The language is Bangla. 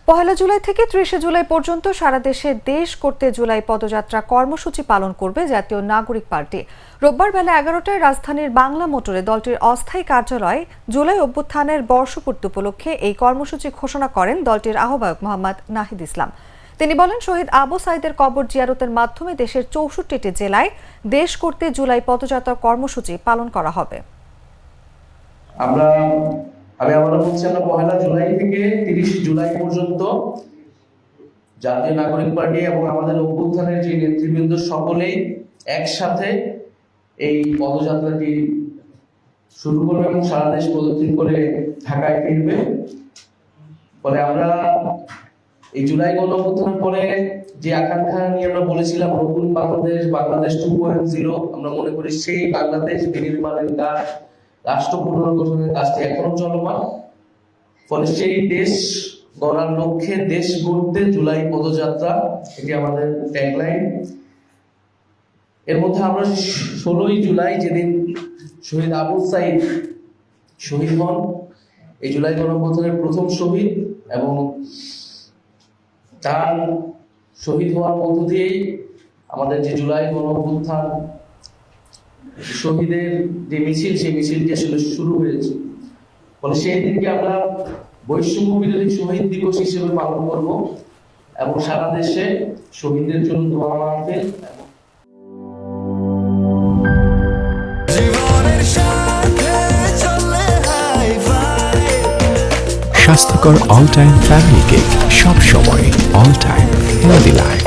পহেলা জুলাই থেকে ৩০ জুলাই পর্যন্ত সারা দেশে দেশ করতে জুলাই পদযাত্রা কর্মসূচি পালন করবে জাতীয় নাগরিক পার্টি। রোববার বেলা ১১টায় রাজধানীর বাংলা মোটরে দলটির অস্থায়ী কার্যালয়ে জুলাই অভ্যুত্থানের বর্ষপূর্তি উপলক্ষে এই কর্মসূচি ঘোষণা করেন দলটির আহ্বায়ক মোহাম্মদ নাহিদ ইসলাম। তিনি বলেন, শহীদ আবু সাইদের কবর জিয়ারতের মাধ্যমে দেশের ৬৪টি জেলায় দেশ করতে জুলাই পদযাত্রা কর্মসূচি পালন করা হবে। আমি আবারও বলছি, আমরা ১ জুলাই থেকে ৩০ জুলাই পর্যন্ত জাতীয় নাগরিক পার্টি এবং আমাদের অভ্যুত্থানের যে নেতৃবৃন্দ সকলেই একসাথে এই পদযাত্রাটি শুরু করবে এবং সারা দেশ প্রদক্ষিণ করে ঢাকায় ফিরবে। পরে আমরা এই জুলাই গণঅভ্যুত্থানের পরে যে আকাঙ্ক্ষা নিয়ে আমরা বলেছিলাম নতুন বাংলাদেশ 2.0, আমরা মনে করি সেই বাংলাদেশ বিনির্মাণের কাজ, রাষ্ট্র পুনর্গঠনের কাজটি এখনো চলমান। ফলে সেই দেশ গড়ার লক্ষ্যে দেশ গড়তে জুলাই পদযাত্রা, এটি আমাদের ট্যাগলাইন। এর মধ্যে আমরা 16ই জুলাই, যেদিন শহীদ আবু সাইদ শহীদ হন, এই জুলাই গণঅভ্যুত্থানের প্রথম শহীদ, এবং তার শহীদ হওয়ার মধ্য দিয়েই আমাদের যে জুলাই গণঅভ্যুত্থান শহীদের যে মিছিল, সেই মিছিলটি আসলে শুরু হয়েছে। ফলে সেই দিনকে আমরা বৈষম্য বিরোধী শহীদ দিবস হিসেবে পালন করব এবং সারা দেশে শহীদদের জন্য দোয়া মাহফিল। স্বাস্থ্যকর অল টাইম ফ্যামিলি কেক, সব সময় অল টাইম হেলদি লাইফ।